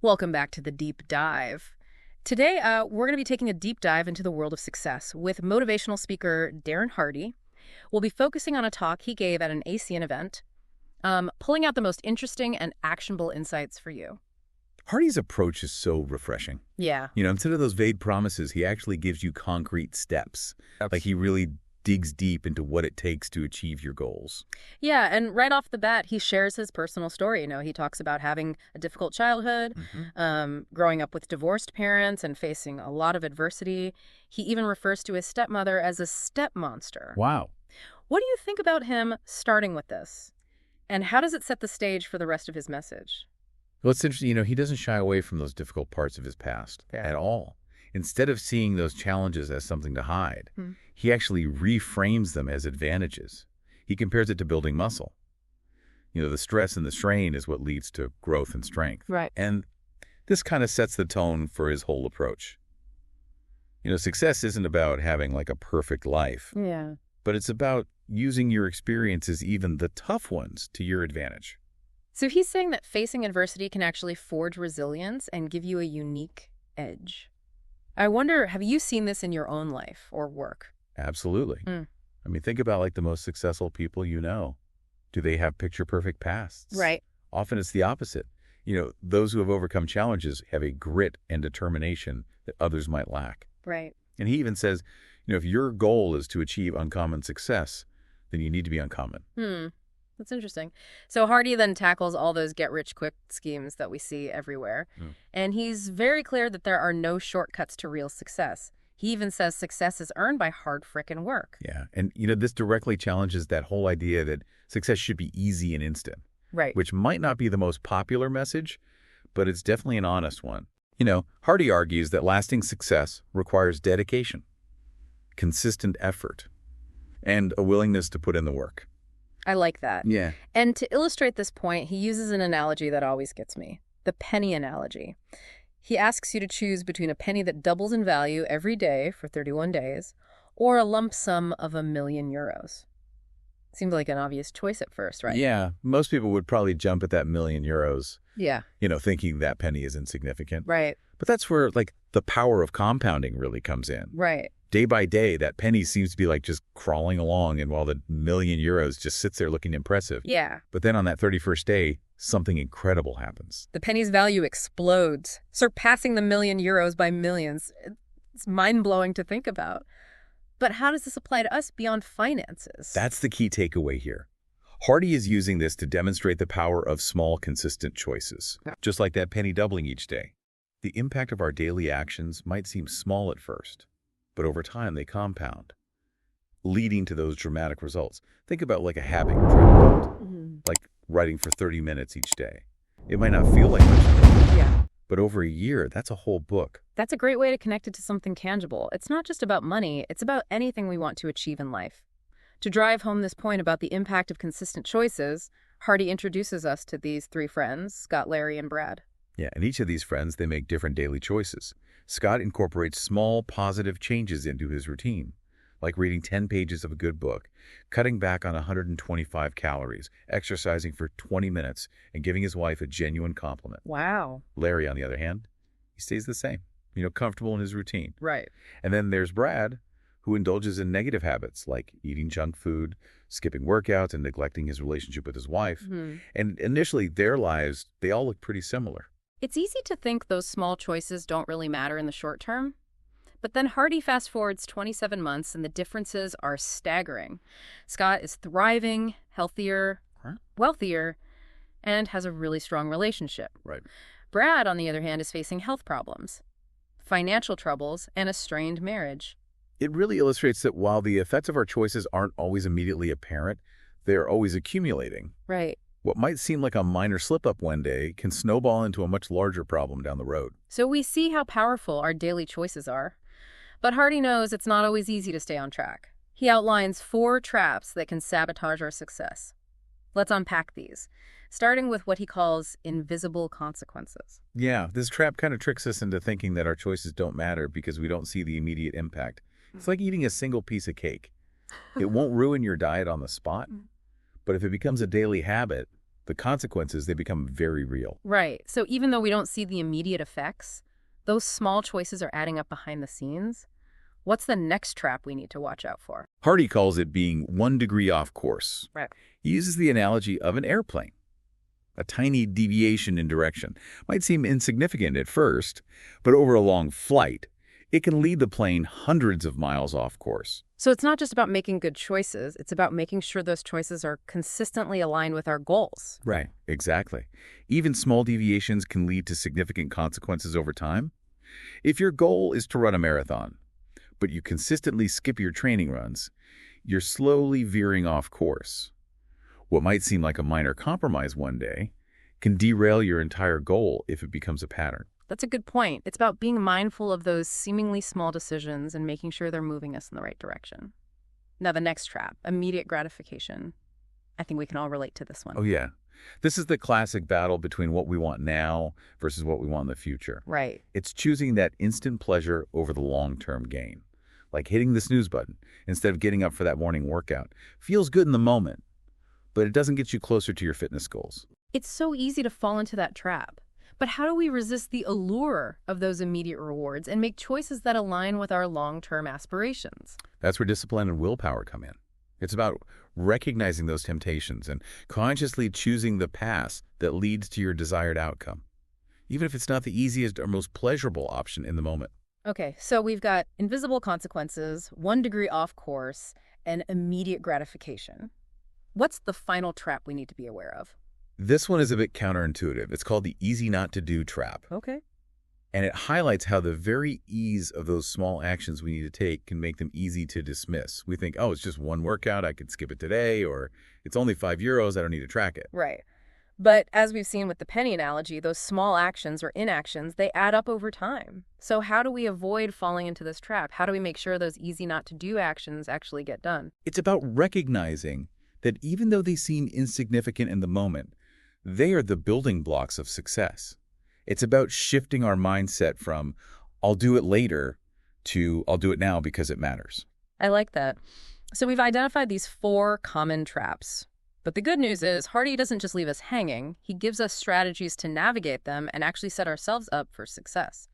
Welcome back to the Deep Dive. Today, we're going to be taking a deep dive into the world of success with motivational speaker Darren Hardy. We'll be focusing on a talk he gave at an ACN event, pulling out the most interesting and actionable insights for you. Hardy's approach is so refreshing. Yeah. Instead of those vague promises, he actually gives you concrete steps. Like he really digs deep into what it takes to achieve your goals. Yeah, and right off the bat, he shares his personal story. He talks about having a difficult childhood, growing up with divorced parents and facing a lot of adversity. He even refers to his stepmother as a step monster. Wow. What do you think about him starting with this? And how does it set the stage for the rest of his message? Well, it's interesting, he doesn't shy away from those difficult parts of his past at all. Instead of seeing those challenges as something to hide, he actually reframes them as advantages. He compares it to building muscle. The stress and the strain is what leads to growth and strength. Right. And this kind of sets the tone for his whole approach. Success isn't about having like a perfect life. Yeah. But it's about using your experiences, even the tough ones, to your advantage. So he's saying that facing adversity can actually forge resilience and give you a unique edge. I wonder, have you seen this in your own life or work? Absolutely. Think about like the most successful people you know. Do they have picture-perfect pasts? Right. Often it's the opposite. Those who have overcome challenges have a grit and determination that others might lack. Right. And he even says, if your goal is to achieve uncommon success, then you need to be uncommon. That's interesting. So Hardy then tackles all those get-rich-quick schemes that we see everywhere. And he's very clear that there are no shortcuts to real success. He even says success is earned by hard frickin' work. Yeah. And, this directly challenges that whole idea that success should be easy and instant. Right. Which might not be the most popular message, but it's definitely an honest one. Hardy argues that lasting success requires dedication, consistent effort, and a willingness to put in the work. I like that. Yeah. And to illustrate this point, he uses an analogy that always gets me, the penny analogy. He asks you to choose between a penny that doubles in value every day for 31 days or a lump sum of €1,000,000. Seemed like an obvious choice at first, right? Yeah. Most people would probably jump at that €1,000,000. Yeah. Thinking that penny is insignificant. Right. But that's where the power of compounding really comes in. Right. Day by day, that penny seems to be just crawling along, and while the €1,000,000 just sits there looking impressive. Yeah. But then on that 31st day, something incredible happens. The penny's value explodes, surpassing the €1,000,000 by millions. It's mind-blowing to think about. But how does this apply to us beyond finances? That's the key takeaway here. Hardy is using this to demonstrate the power of small, consistent choices, just like that penny doubling each day. The impact of our daily actions might seem small at first, but over time they compound, leading to those dramatic results. Think about like a habit you're trying to build, like writing for 30 minutes each day. It might not feel like much, but over a year, that's a whole book. That's a great way to connect it to something tangible. It's not just about money, it's about anything we want to achieve in life. To drive home this point about the impact of consistent choices, Hardy introduces us to these three friends, Scott, Larry, and Brad. Yeah, and each of these friends, they make different daily choices. Scott incorporates small, positive changes into his routine, like reading 10 pages of a good book, cutting back on 125 calories, exercising for 20 minutes, and giving his wife a genuine compliment. Wow. Larry, on the other hand, he stays the same, comfortable in his routine. Right. And then there's Brad, who indulges in negative habits like eating junk food, skipping workouts, and neglecting his relationship with his wife. And initially, their lives, they all look pretty similar. It's easy to think those small choices don't really matter in the short term. But then Hardy fast forwards 27 months and the differences are staggering. Scott is thriving, healthier, wealthier, and has a really strong relationship. Right. Brad, on the other hand, is facing health problems, financial troubles, and a strained marriage. It really illustrates that while the effects of our choices aren't always immediately apparent, they're always accumulating. Right. What might seem like a minor slip-up one day can snowball into a much larger problem down the road. So we see how powerful our daily choices are. But Hardy knows it's not always easy to stay on track. He outlines 4 traps that can sabotage our success. Let's unpack these, starting with what he calls invisible consequences. Yeah, this trap kind of tricks us into thinking that our choices don't matter because we don't see the immediate impact. It's like eating a single piece of cake. It won't ruin your diet on the spot, but if it becomes a daily habit, The consequences, they become very real. Right. So even though we don't see the immediate effects, those small choices are adding up behind the scenes. What's the next trap we need to watch out for? Hardy calls it being 1 degree off course. Right. He uses the analogy of an airplane. A tiny deviation in direction might seem insignificant at first, but over a long flight, it can lead the plane hundreds of miles off course. So it's not just about making good choices, it's about making sure those choices are consistently aligned with our goals. Right, exactly. Even small deviations can lead to significant consequences over time. If your goal is to run a marathon, but you consistently skip your training runs, you're slowly veering off course. What might seem like a minor compromise one day can derail your entire goal if it becomes a pattern. That's a good point. It's about being mindful of those seemingly small decisions and making sure they're moving us in the right direction. Now, the next trap, immediate gratification. I think we can all relate to this one. Oh, yeah. This is the classic battle between what we want now versus what we want in the future. Right. It's choosing that instant pleasure over the long-term gain. Like hitting the snooze button instead of getting up for that morning workout. Feels good in the moment, but it doesn't get you closer to your fitness goals. It's so easy to fall into that trap. But how do we resist the allure of those immediate rewards and make choices that align with our long-term aspirations? That's where discipline and willpower come in. It's about recognizing those temptations and consciously choosing the path that leads to your desired outcome, even if it's not the easiest or most pleasurable option in the moment. Okay, so we've got invisible consequences, 1 degree off course, and immediate gratification. What's the final trap we need to be aware of? This one is a bit counterintuitive. It's called the easy not to do trap. Okay. And it highlights how the very ease of those small actions we need to take can make them easy to dismiss. We think, oh, it's just one workout, I could skip it today, or it's only €5, I don't need to track it. Right. But as we've seen with the penny analogy, those small actions or inactions, they add up over time. So how do we avoid falling into this trap? How do we make sure those easy not to do actions actually get done? It's about recognizing that even though they seem insignificant in the moment, they are the building blocks of success. It's about shifting our mindset from, I'll do it later, to I'll do it now because it matters. I like that. So we've identified these 4 common traps. But the good news is Hardy doesn't just leave us hanging. He gives us strategies to navigate them and actually set ourselves up for success.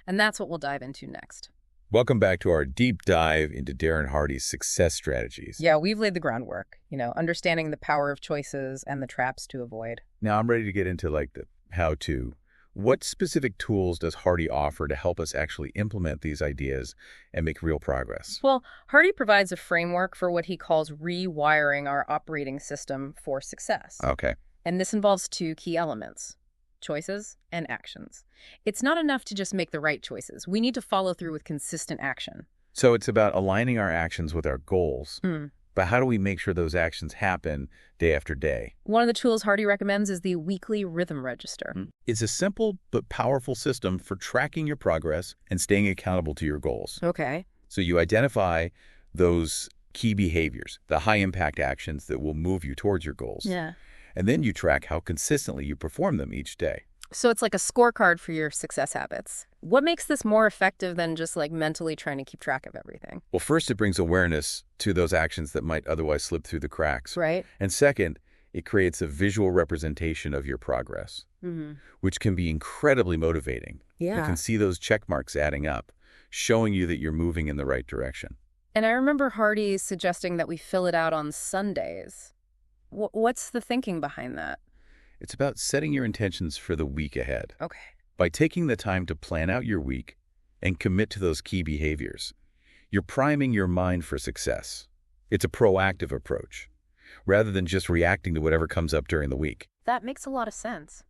And that's what we'll dive into next. Welcome back to our deep dive into Darren Hardy's success strategies. Yeah, we've laid the groundwork, understanding the power of choices and the traps to avoid. Now I'm ready to get into the how-to. What specific tools does Hardy offer to help us actually implement these ideas and make real progress? Well, Hardy provides a framework for what he calls rewiring our operating system for success. Okay. And this involves 2 key elements: choices and actions. It's not enough to just make the right choices. We need to follow through with consistent action. So it's about aligning our actions with our goals. But how do we make sure those actions happen day after day? One of the tools Hardy recommends is the weekly rhythm register. It's a simple but powerful system for tracking your progress and staying accountable to your goals. Okay. So you identify those key behaviors, the high-impact actions that will move you towards your goals. Yeah. And then you track how consistently you perform them each day. So it's like a scorecard for your success habits. What makes this more effective than just mentally trying to keep track of everything? Well, first, it brings awareness to those actions that might otherwise slip through the cracks. Right. And second, it creates a visual representation of your progress, which can be incredibly motivating. Yeah. You can see those check marks adding up, showing you that you're moving in the right direction. And I remember Hardy suggesting that we fill it out on Sundays. What's the thinking behind that? It's about setting your intentions for the week ahead. Okay. By taking the time to plan out your week and commit to those key behaviors, you're priming your mind for success. It's a proactive approach, rather than just reacting to whatever comes up during the week. That makes a lot of sense.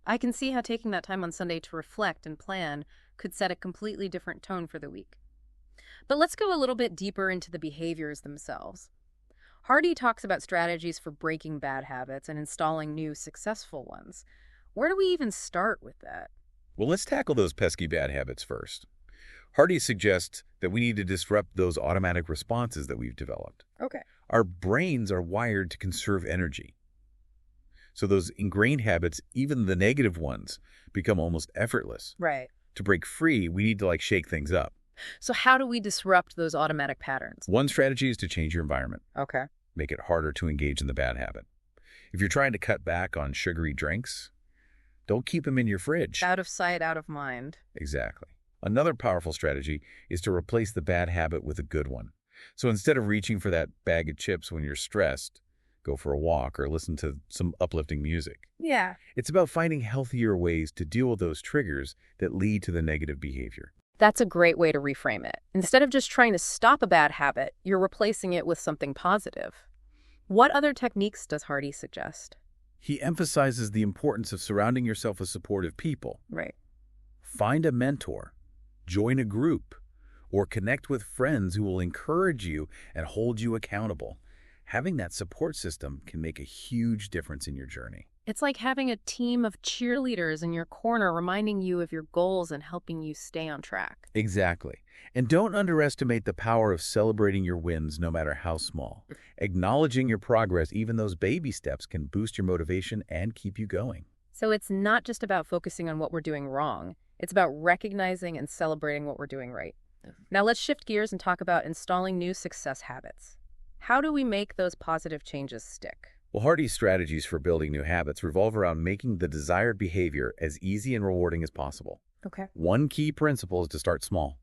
I can see how taking that time on Sunday to reflect and plan could set a completely different tone for the week. But let's go a little bit deeper into the behaviors themselves. Hardy talks about strategies for breaking bad habits and installing new, successful ones. Where do we even start with that? Well, let's tackle those pesky bad habits first. Hardy suggests that we need to disrupt those automatic responses that we've developed. Okay. Our brains are wired to conserve energy. So those ingrained habits, even the negative ones, become almost effortless. Right. To break free, we need to shake things up. So how do we disrupt those automatic patterns? One strategy is to change your environment. Okay. Make it harder to engage in the bad habit. If you're trying to cut back on sugary drinks, don't keep them in your fridge. Out of sight, out of mind. Exactly. Another powerful strategy is to replace the bad habit with a good one. So instead of reaching for that bag of chips when you're stressed, go for a walk or listen to some uplifting music. Yeah. It's about finding healthier ways to deal with those triggers that lead to the negative behavior. That's a great way to reframe it. Instead of just trying to stop a bad habit, you're replacing it with something positive. What other techniques does Hardy suggest? He emphasizes the importance of surrounding yourself with supportive people. Right. Find a mentor, join a group, or connect with friends who will encourage you and hold you accountable. Having that support system can make a huge difference in your journey. It's like having a team of cheerleaders in your corner reminding you of your goals and helping you stay on track. Exactly. And don't underestimate the power of celebrating your wins, no matter how small. Acknowledging your progress, even those baby steps, can boost your motivation and keep you going. So it's not just about focusing on what we're doing wrong. It's about recognizing and celebrating what we're doing right. Now let's shift gears and talk about installing new success habits. How do we make those positive changes stick? Well, Hardy's strategies for building new habits revolve around making the desired behavior as easy and rewarding as possible. Okay. One key principle is to start small.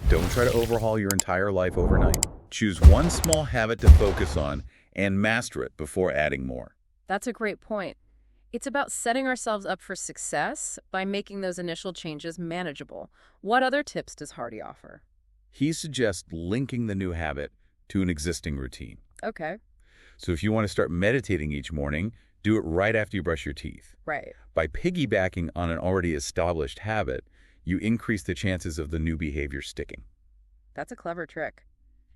Don't try to overhaul your entire life overnight. Choose one small habit to focus on and master it before adding more. That's a great point. It's about setting ourselves up for success by making those initial changes manageable. What other tips does Hardy offer? He suggests linking the new habit to an existing routine. Okay. So if you want to start meditating each morning, do it right after you brush your teeth. Right. By piggybacking on an already established habit, you increase the chances of the new behavior sticking. That's a clever trick.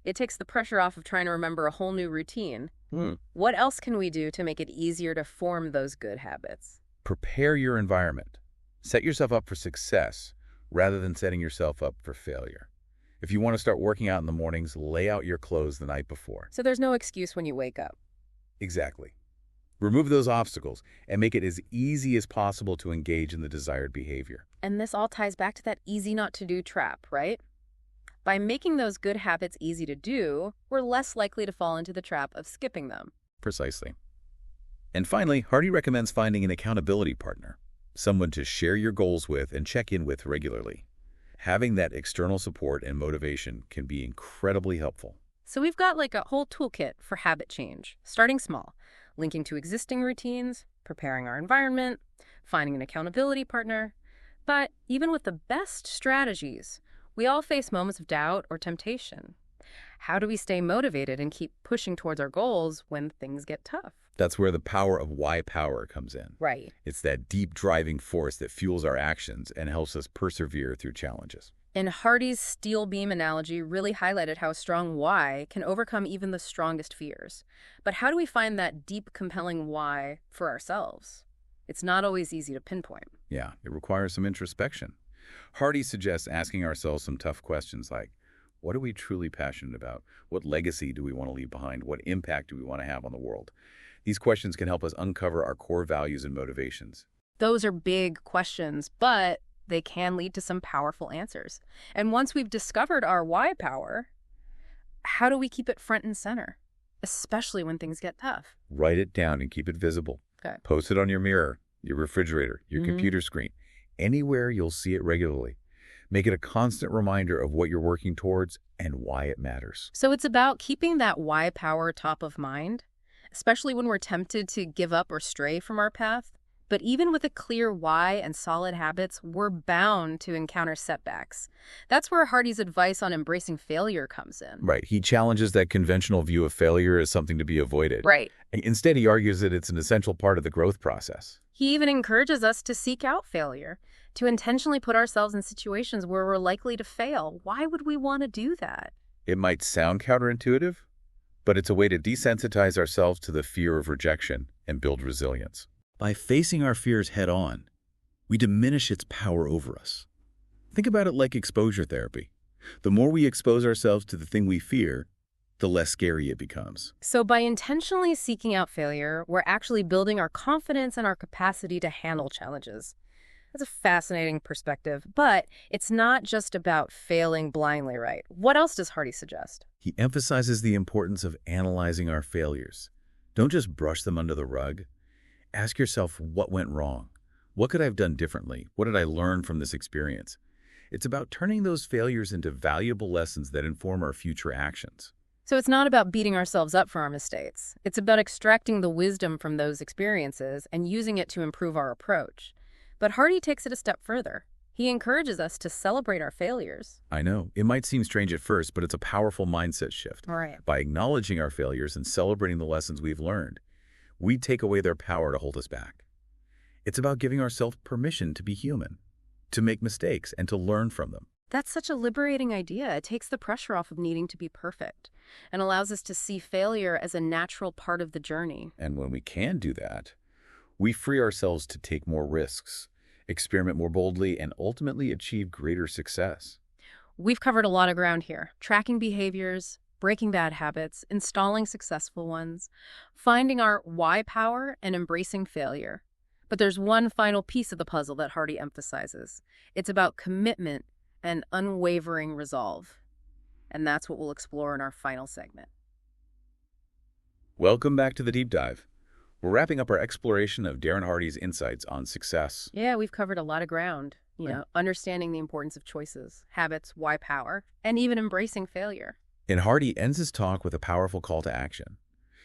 It takes the pressure off of trying to remember a whole new routine. What else can we do to make it easier to form those good habits? Prepare your environment. Set yourself up for success rather than setting yourself up for failure. If you want to start working out in the mornings, lay out your clothes the night before. So there's no excuse when you wake up. Exactly. Remove those obstacles and make it as easy as possible to engage in the desired behavior. And this all ties back to that easy not to do trap, right? By making those good habits easy to do, we're less likely to fall into the trap of skipping them. Precisely. And finally, Hardy recommends finding an accountability partner, someone to share your goals with and check in with regularly. Having that external support and motivation can be incredibly helpful. So we've got like a whole toolkit for habit change, starting small, linking to existing routines, preparing our environment, finding an accountability partner. But even with the best strategies, we all face moments of doubt or temptation. How do we stay motivated and keep pushing towards our goals when things get tough? That's where the power of why power comes in. Right. It's that deep driving force that fuels our actions and helps us persevere through challenges. And Hardy's steel beam analogy really highlighted how a strong why can overcome even the strongest fears. But how do we find that deep, compelling why for ourselves? It's not always easy to pinpoint. Yeah, it requires some introspection. Hardy suggests asking ourselves some tough questions like, what are we truly passionate about? What legacy do we want to leave behind? What impact do we want to have on the world? These questions can help us uncover our core values and motivations. Those are big questions, but they can lead to some powerful answers. And once we've discovered our why power, how do we keep it front and center, especially when things get tough? Write it down and keep it visible. Okay. Post it on your mirror, your refrigerator, your computer screen, anywhere you'll see it regularly. Make it a constant reminder of what you're working towards and why it matters. So it's about keeping that why power top of mind, especially when we're tempted to give up or stray from our path. But even with a clear why and solid habits, we're bound to encounter setbacks. That's where Hardy's advice on embracing failure comes in. Right. He challenges that conventional view of failure as something to be avoided. Right. Instead, he argues that it's an essential part of the growth process. He even encourages us to seek out failure, to intentionally put ourselves in situations where we're likely to fail. Why would we want to do that? It might sound counterintuitive, but it's a way to desensitize ourselves to the fear of rejection and build resilience. By facing our fears head-on, we diminish its power over us. Think about it like exposure therapy. The more we expose ourselves to the thing we fear, the less scary it becomes. So by intentionally seeking out failure, we're actually building our confidence and our capacity to handle challenges. That's a fascinating perspective, but it's not just about failing blindly, right? What else does Hardy suggest? He emphasizes the importance of analyzing our failures, Don't just brush them under the rug. Ask yourself what went wrong. What could I have done differently? What did I learn from this experience? It's about turning those failures into valuable lessons that inform our future actions. So it's not about beating ourselves up for our mistakes. It's about extracting the wisdom from those experiences and using it to improve our approach. But Hardy takes it a step further. He encourages us to celebrate our failures. I know, it might seem strange at first, but it's a powerful mindset shift. Right. By acknowledging our failures and celebrating the lessons we've learned, we take away their power to hold us back. It's about giving ourselves permission to be human, to make mistakes, and to learn from them. That's such a liberating idea. It takes the pressure off of needing to be perfect and allows us to see failure as a natural part of the journey. And when we can do that, we free ourselves to take more risks, experiment more boldly, and ultimately achieve greater success. We've covered a lot of ground here. Tracking behaviors, breaking bad habits, installing successful ones, finding our why power, and embracing failure. But there's one final piece of the puzzle that Hardy emphasizes. It's about commitment and unwavering resolve. And that's what we'll explore in our final segment. Welcome back to the Deep Dive. We're wrapping up our exploration of Darren Hardy's insights on success. Yeah, we've covered a lot of ground. Understanding the importance of choices, habits, why power, and even embracing failure. And Hardy ends his talk with a powerful call to action.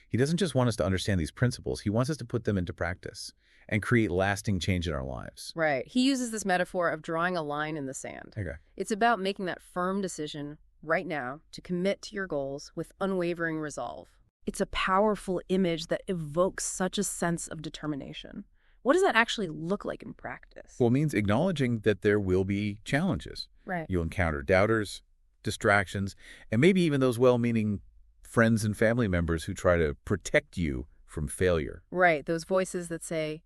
He doesn't just want us to understand these principles, he wants us to put them into practice and create lasting change in our lives. Right. He uses this metaphor of drawing a line in the sand. Okay. It's about making that firm decision right now to commit to your goals with unwavering resolve. It's a powerful image that evokes such a sense of determination. What does that actually look like in practice? Well, it means acknowledging that there will be challenges. Right. You'll encounter doubters, distractions, and maybe even those well-meaning friends and family members who try to protect you from failure. Right. Those voices that say,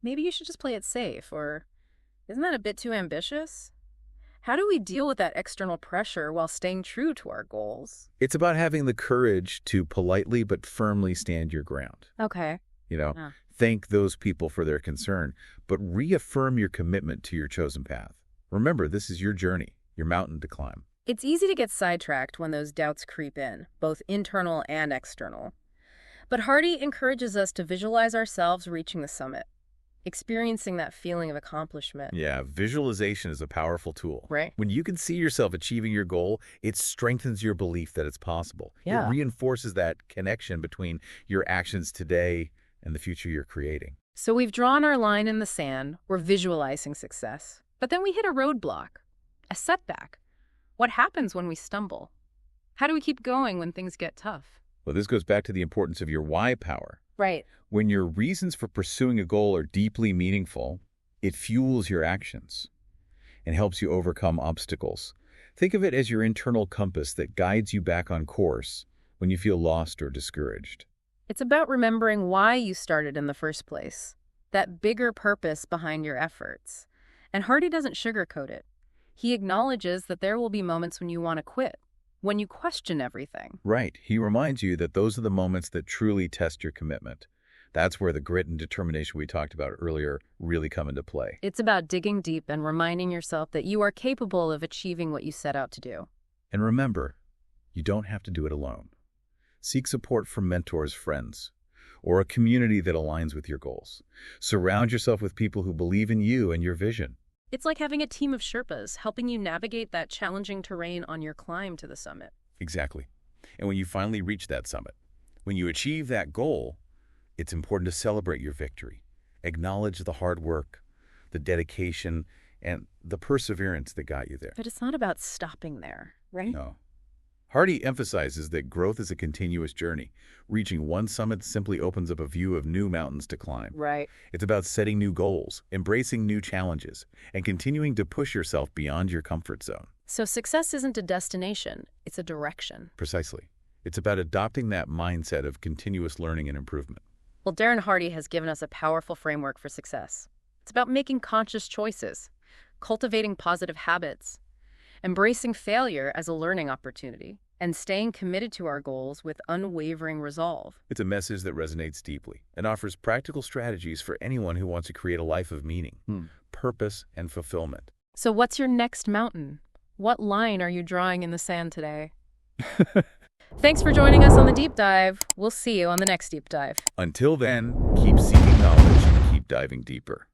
maybe you should just play it safe, or isn't that a bit too ambitious? How do we deal with that external pressure while staying true to our goals? It's about having the courage to politely but firmly stand your ground. Okay. Thank those people for their concern, but reaffirm your commitment to your chosen path. Remember, this is your journey, your mountain to climb. It's easy to get sidetracked when those doubts creep in, both internal and external. But Hardy encourages us to visualize ourselves reaching the summit, experiencing that feeling of accomplishment. Yeah, visualization is a powerful tool. Right. When you can see yourself achieving your goal, it strengthens your belief that it's possible. Yeah. It reinforces that connection between your actions today and the future you're creating. So we've drawn our line in the sand, we're visualizing success. But then we hit a roadblock, a setback. What happens when we stumble? How do we keep going when things get tough? Well, this goes back to the importance of your why power. Right. When your reasons for pursuing a goal are deeply meaningful, it fuels your actions and helps you overcome obstacles. Think of it as your internal compass that guides you back on course when you feel lost or discouraged. It's about remembering why you started in the first place, that bigger purpose behind your efforts. And Hardy doesn't sugarcoat it. He acknowledges that there will be moments when you want to quit, when you question everything. Right. He reminds you that those are the moments that truly test your commitment. That's where the grit and determination we talked about earlier really come into play. It's about digging deep and reminding yourself that you are capable of achieving what you set out to do. And remember, you don't have to do it alone. Seek support from mentors, friends, or a community that aligns with your goals. Surround yourself with people who believe in you and your vision. It's like having a team of Sherpas helping you navigate that challenging terrain on your climb to the summit. Exactly. And when you finally reach that summit, when you achieve that goal, it's important to celebrate your victory. Acknowledge the hard work, the dedication, and the perseverance that got you there. But it's not about stopping there, right? No. Hardy emphasizes that growth is a continuous journey. Reaching one summit simply opens up a view of new mountains to climb. Right. It's about setting new goals, embracing new challenges, and continuing to push yourself beyond your comfort zone. So success isn't a destination, it's a direction. Precisely. It's about adopting that mindset of continuous learning and improvement. Well, Darren Hardy has given us a powerful framework for success. It's about making conscious choices, cultivating positive habits, embracing failure as a learning opportunity, and staying committed to our goals with unwavering resolve. It's a message that resonates deeply and offers practical strategies for anyone who wants to create a life of meaning, purpose, and fulfillment. So what's your next mountain? What line are you drawing in the sand today? Thanks for joining us on the deep dive. We'll see you on the next deep dive. Until then, keep seeking knowledge and keep diving deeper.